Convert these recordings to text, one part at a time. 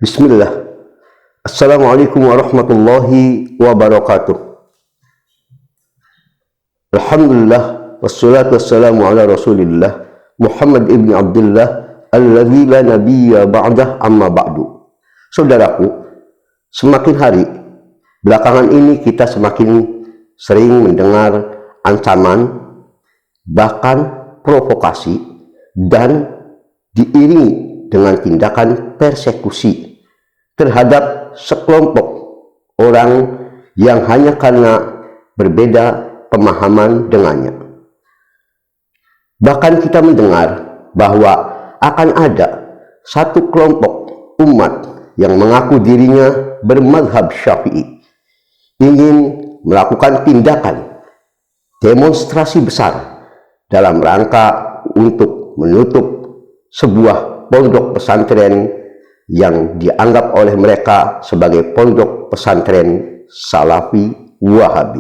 Bismillah. Assalamualaikum warahmatullahi wabarakatuh. Alhamdulillah wassalatu wassalamu ala Rasulillah Muhammad ibn Abdullah alladzi la nabiyya ba'dah amma ba'du. Saudaraku, semakin hari belakangan ini kita semakin sering mendengar ancaman, bahkan provokasi, dan diiringi dengan tindakan persekusi terhadap sekelompok orang yang hanya karena berbeda pemahaman dengannya. Bahkan kita mendengar bahwa akan ada satu kelompok umat yang mengaku dirinya bermadzhab Syafi'i ingin melakukan tindakan demonstrasi besar dalam rangka untuk menutup sebuah pondok pesantren yang dianggap oleh mereka sebagai pondok pesantren Salafi Wahabi.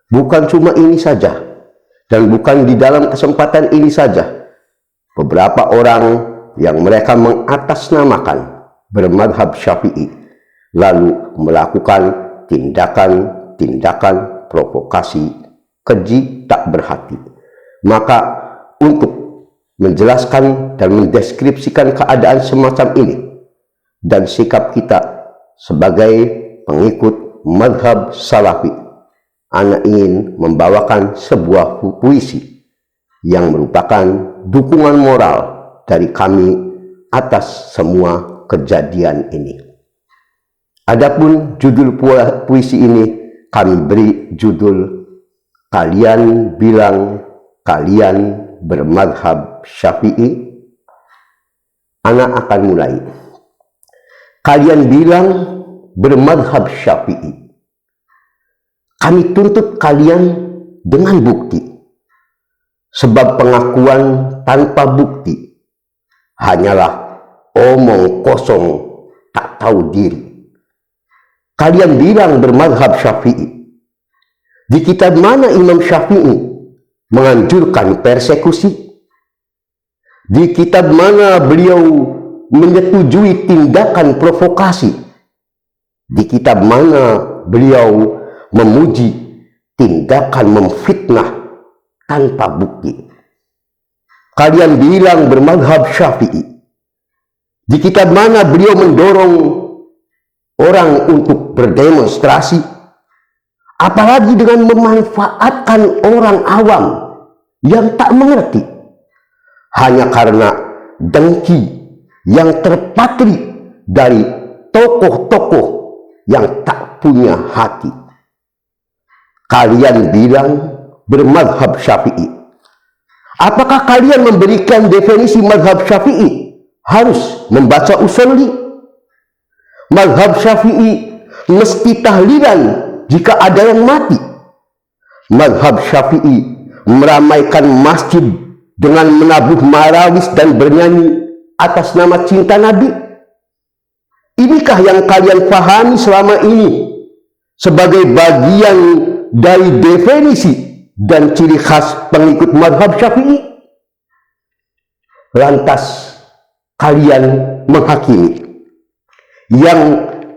Bukan cuma ini saja, dan bukan di dalam kesempatan ini saja, beberapa orang yang mereka mengatasnamakan bermadhab Syafi'i lalu melakukan tindakan provokasi keji tak berhati. Maka untuk menjelaskan dan mendeskripsikan keadaan semacam ini dan sikap kita sebagai pengikut madhab Salafi, ana ingin membawakan sebuah puisi yang merupakan dukungan moral dari kami atas semua kejadian ini. Adapun judul puisi ini kami beri judul "Kalian bilang kalian bermadhab Syafi'i". Anak akan mulai. Kalian bilang bermadhab Syafi'i. Kami tuntut kalian dengan bukti. Sebab pengakuan tanpa bukti hanyalah omong kosong tak tahu diri. Kalian bilang bermadhab Syafi'i. Di kitab mana Imam Syafi'i menganjurkan persekusi? Di kitab mana beliau menyetujui tindakan provokasi? Di kitab mana beliau memuji tindakan memfitnah tanpa bukti? Kalian bilang bermadhab Syafi'i. Di kitab mana beliau mendorong orang untuk berdemonstrasi? Apalagi dengan memanfaatkan orang awam yang tak mengerti hanya karena dengki yang terpatri dari tokoh-tokoh yang tak punya hati. Kalian bilang bermadhab Syafi'i. Apakah kalian memberikan definisi madhab Syafi'i harus membaca ushuli? Madhab Syafi'i mesti tahlilan jika ada yang mati. Madhab Syafi'i meramaikan masjid dengan menabuh marawis dan bernyanyi atas nama cinta Nabi. Inikah yang kalian pahami selama ini sebagai bagian dari definisi dan ciri khas pengikut madhab Syafi'i? Lantas kalian menghakimi. Yang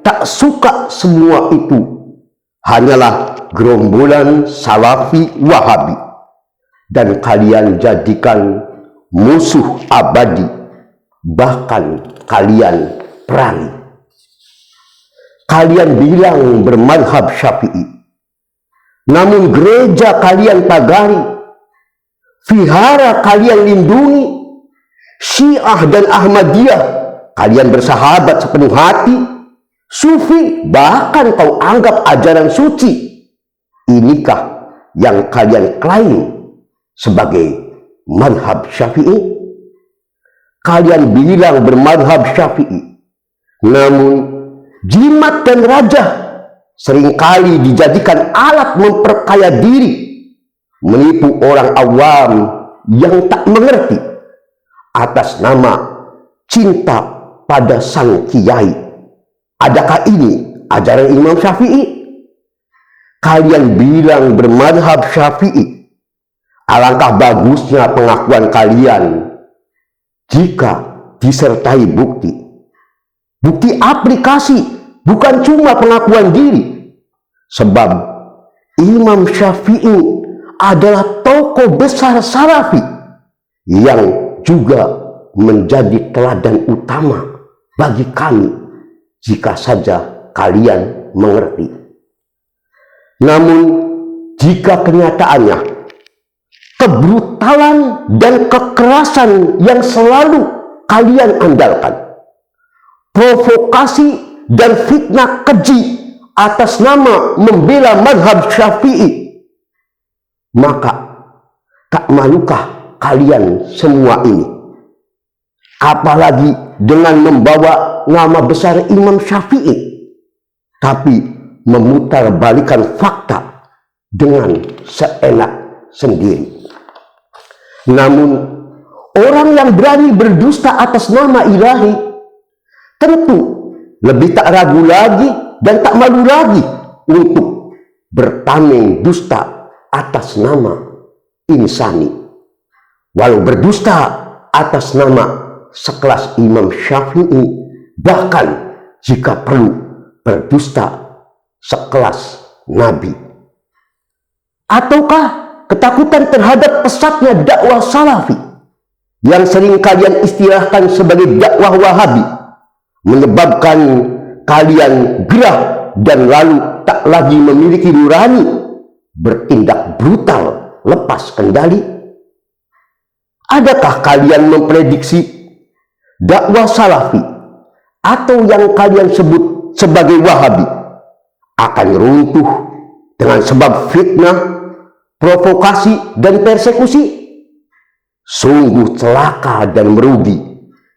tak suka semua itu hanyalah gerombolan Salafi Wahabi, dan kalian jadikan musuh abadi, bahkan kalian perangi. Kalian bilang bermadhab Syafi'i, namun gereja kalian pagari, vihara kalian lindungi, Syiah dan Ahmadiyah kalian bersahabat sepenuh hati, Sufi bahkan kau anggap ajaran suci. Inikah yang kalian klaim sebagai madhab Syafi'i? Kalian bilang bermadhab Syafi'i, namun jimat dan rajah seringkali dijadikan alat memperkaya diri, menipu orang awam yang tak mengerti atas nama cinta pada sang kiai. Adakah ini ajaran Imam Syafi'i? Kalian bilang bermadhab Syafi'i. Alangkah bagusnya pengakuan kalian jika disertai bukti. bukti aplikasi, bukan cuma pengakuan diri. Sebab Imam Syafi'i adalah tokoh besar Salafi yang juga menjadi teladan utama bagi kami jika saja kalian mengerti. Namun jika kenyataannya kebrutalan dan kekerasan yang selalu kalian andalkan, provokasi dan fitnah keji atas nama membela mazhab Syafi'i, maka tak malukah kalian semua ini? Apalagi dengan membawa nama besar Imam Syafi'i, tapi memutarbalikan fakta dengan seenak sendiri. Namun orang yang berani berdusta atas nama ilahi tentu lebih tak ragu lagi dan tak malu lagi untuk bertameng dusta atas nama insani. Walau berdusta atas nama sekelas Imam Syafi'i, bahkan jika perlu berdusta sekelas Nabi. Ataukah ketakutan terhadap pesatnya dakwah Salafi yang sering kalian istilahkan sebagai dakwah Wahabi menyebabkan kalian gerah dan lalu tak lagi memiliki nurani, bertindak brutal lepas kendali? Adakah kalian memprediksi dakwah Salafi atau yang kalian sebut sebagai Wahabi akan runtuh dengan sebab fitnah, provokasi, dan persekusi? Sungguh celaka dan merugi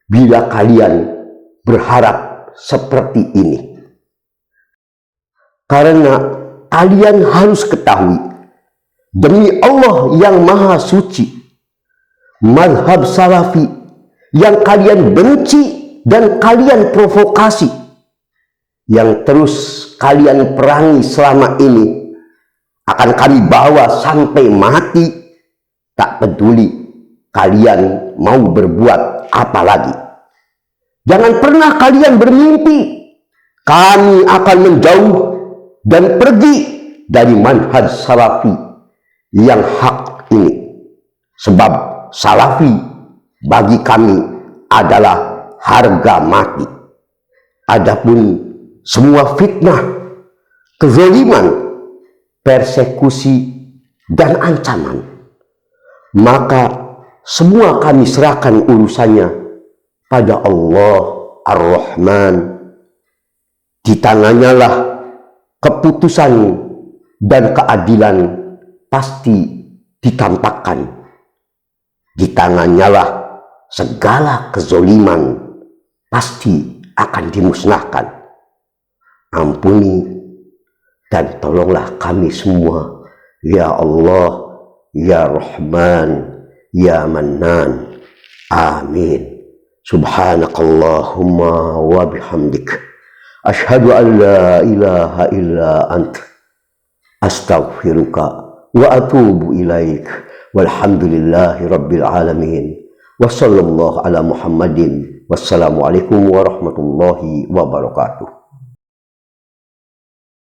bila kalian berharap seperti ini. Karena kalian harus ketahui, demi Allah yang Maha Suci, mazhab Salafi yang kalian benci dan kalian provokasi, yang terus kalian perangi selama ini, akan kami bawa sampai mati, tak peduli kalian mau berbuat apa lagi. Jangan pernah kalian bermimpi kami akan menjauh dan pergi dari manhaj Salafi yang hak ini. Sebab Salafi bagi kami adalah harga mati. Adapun semua fitnah, kezaliman, persekusi, dan ancaman, maka semua kami serahkan urusannya pada Allah Ar-Rahman. Di tangannya lah keputusan dan keadilan pasti ditampakkan. Di tangannya lah segala kezaliman pasti akan dimusnahkan. Ampuni dan tolonglah kami semua, ya Allah, ya Rahman, ya Mannan. Amin. Subhanakallahumma wa bihamdik, asyhadu an la ilaha illa ant, astaghfiruka wa atubu ilaik. Walhamdulillahi rabbil alamin. Wa sallallahu ala Muhammadin. Wassalamualaikum warahmatullahi wabarakatuh.